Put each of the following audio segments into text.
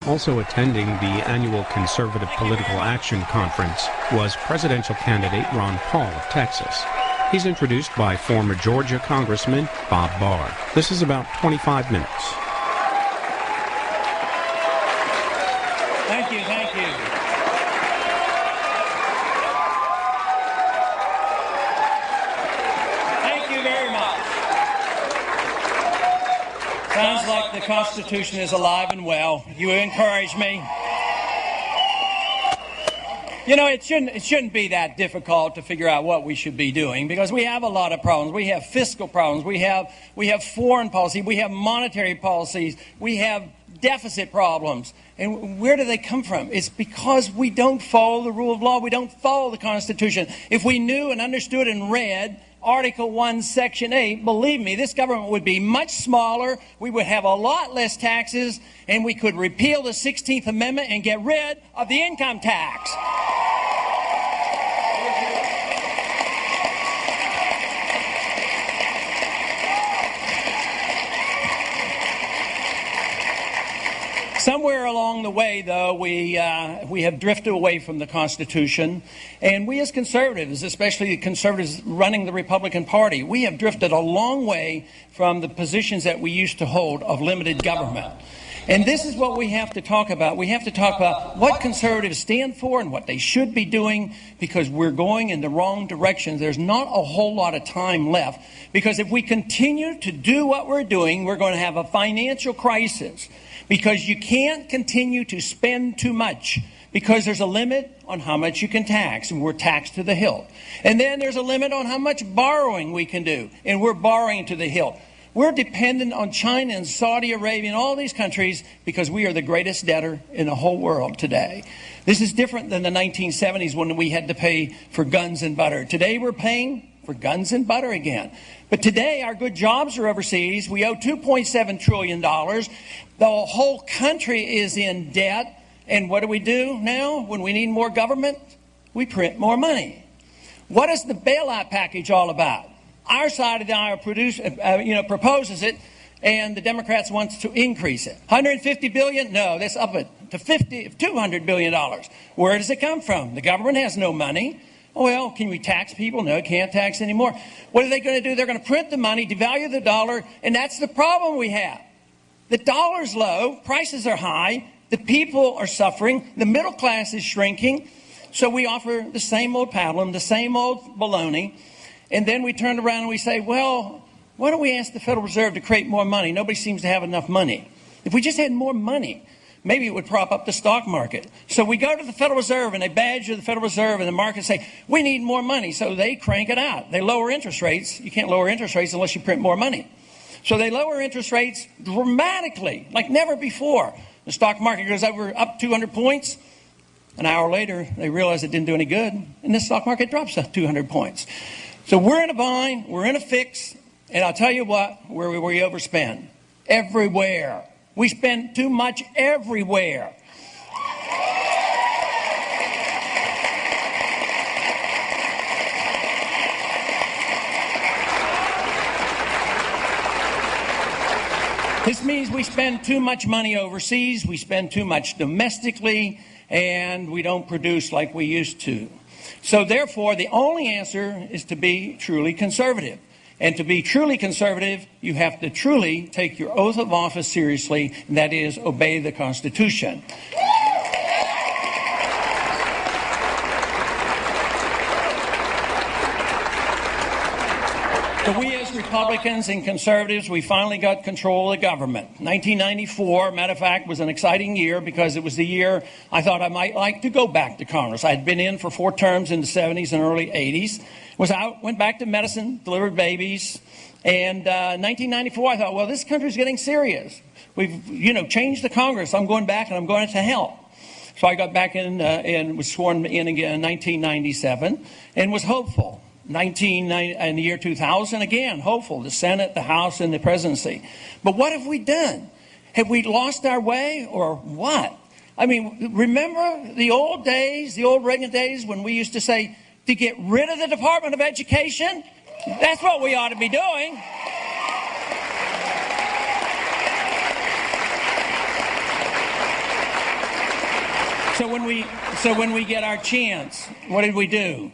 Also attending the annual Conservative Political Action Conference was presidential candidate Ron Paul of Texas. He's introduced by former Georgia Congressman Bob Barr. This is about 25 minutes. Thank you, thank you. Thank you very much. Sounds like the Constitution is alive and well. You encourage me. You know, it shouldn't be that difficult to figure out what we should be doing, because we have a lot of problems. We have fiscal problems. We have foreign policy. We have monetary policies. We have deficit problems. And where do they come from? It's because we don't follow the rule of law. We don't follow the Constitution. If we knew and understood and read Article 1, Section 8, believe me, this government would be much smaller, we would have a lot less taxes, and we could repeal the 16th Amendment and get rid of the income tax. Somewhere along the way, though, we have drifted away from the Constitution, and we as conservatives, especially the conservatives running the Republican Party, we have drifted a long way from the positions that we used to hold of limited government. And this is what we have to talk about. We have to talk about what conservatives stand for and what they should be doing, because we're going in the wrong direction. There's not a whole lot of time left, because if we continue to do what we're doing, we're going to have a financial crisis. Because you can't continue to spend too much, because there's a limit on how much you can tax, and we're taxed to the hilt. And then there's a limit on how much borrowing we can do, and we're borrowing to the hilt. We're dependent on China and Saudi Arabia and all these countries because we are the greatest debtor in the whole world today. This is different than the 1970s when we had to pay for guns and butter. Today we're paying for guns and butter again. But today our good jobs are overseas. We owe $2.7 trillion. The whole country is in debt. And what do we do now when we need more government? We print more money. What is the bailout package all about? Our side of the aisle proposes it, and the Democrats want to increase it. $150 billion? No, that's up it to $200 billion. Where does it come from? The government has no money. Well, can we tax people? No, can't tax anymore. What are they going to do? They're going to print the money, devalue the dollar, and that's the problem we have. The dollar's low, prices are high, the people are suffering, the middle class is shrinking, so we offer the same old pablum, the same old baloney, and then we turn around and we say, well, why don't we ask the Federal Reserve to create more money? Nobody seems to have enough money. If we just had more money, maybe it would prop up the stock market. So we go to the Federal Reserve and they badger the Federal Reserve, and the markets say, we need more money. So they crank it out. They lower interest rates. You can't lower interest rates unless you print more money. So they lower interest rates dramatically, like never before. The stock market goes up 200 points. An hour later, they realize it didn't do any good, and the stock market drops 200 points. So we're in a bind, we're in a fix, and I'll tell you what, where we overspend. Everywhere. We spend too much everywhere. This means we spend too much money overseas, we spend too much domestically, and we don't produce like we used to. So therefore, the only answer is to be truly conservative. And to be truly conservative, you have to truly take your oath of office seriously, and that is, obey the Constitution. So we as Republicans and conservatives, we finally got control of the government. 1994, matter of fact, was an exciting year because it was the year I thought I might like to go back to Congress. I had been in for 4 terms in the 70s and early 80s. Was out, went back to medicine, delivered babies. And 1994, I thought, well, this country's getting serious. We've, changed the Congress. I'm going back and I'm going to help. So I got back in and was sworn in again in 1997 and was hopeful. In the year 2000, again, hopeful, the Senate, the House, and the presidency. But what have we done? Have we lost our way or what? I mean, remember the old days, the old Reagan days when we used to say, to get rid of the Department of Education? That's what we ought to be doing. So when we get our chance, what did we do?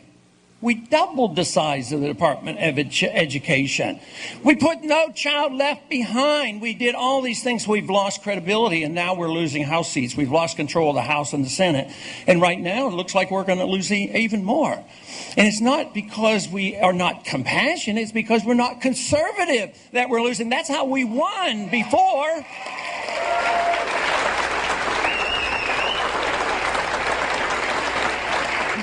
We doubled the size of the Department of Education. We put No Child Left Behind. We did all these things. We've lost credibility, and now we're losing House seats. We've lost control of the House and the Senate. And right now, it looks like we're going to lose even more. And it's not because we are not compassionate. It's because we're not conservative that we're losing. That's how we won before.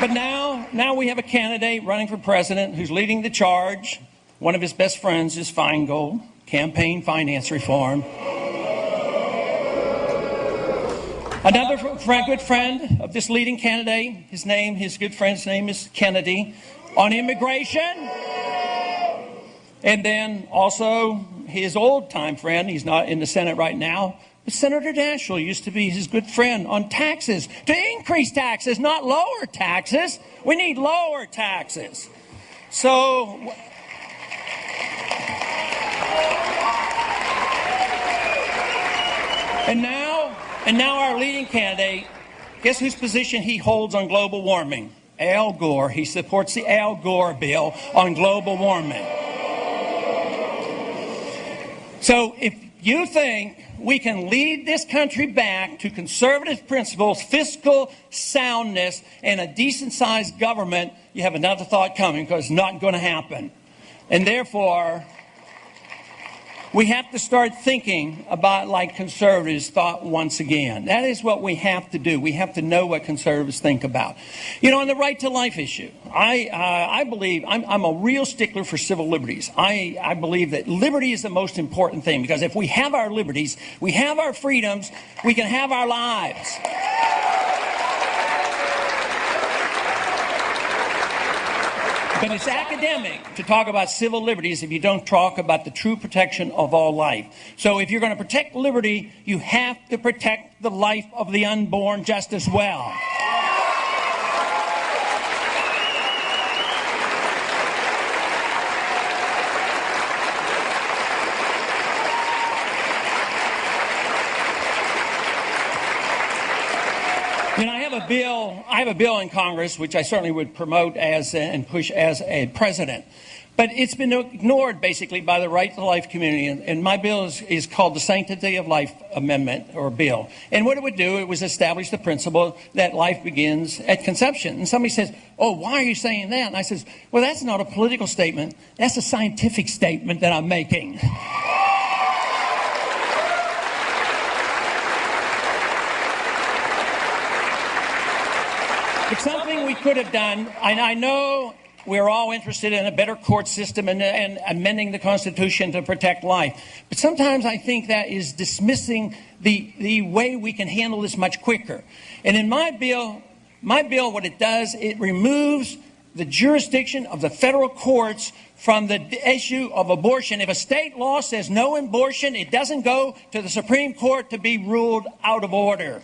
But now we have a candidate running for president who's leading the charge. One of his best friends is Feingold, campaign finance reform. Another good friend of this leading candidate, his good friend's name is Kennedy, on immigration. And then also his old-time friend, he's not in the Senate right now, but Senator Daschle used to be his good friend on taxes, to increase taxes, not lower taxes. We need lower taxes. So, and now our leading candidate, guess whose position he holds on global warming? Al Gore. He supports the Al Gore bill on global warming. So if you think we can lead this country back to conservative principles, fiscal soundness, and a decent-sized government, you have another thought coming, because it's not going to happen. And therefore, we have to start thinking about like conservatives thought once again. That is what we have to do. We have to know what conservatives think about. You know, on the right to life issue, I believe, I'm a real stickler for civil liberties. I believe that liberty is the most important thing, because if we have our liberties, we have our freedoms, we can have our lives. But it's academic to talk about civil liberties if you don't talk about the true protection of all life. So if you're going to protect liberty, you have to protect the life of the unborn just as well. You know, I have a bill in Congress which I certainly would promote and push as a president. But it's been ignored basically by the right to life community. And my bill is called the Sanctity of Life Amendment or bill. And what it would do, it was establish the principle that life begins at conception. And somebody says, oh, why are you saying that? And I says, well, that's not a political statement. That's a scientific statement that I'm making. It's something we could have done, and I know we're all interested in a better court system and amending the Constitution to protect life. But sometimes I think that is dismissing the way we can handle this much quicker. And in my bill, what it does, it removes the jurisdiction of the federal courts from the issue of abortion. If a state law says no abortion, it doesn't go to the Supreme Court to be ruled out of order.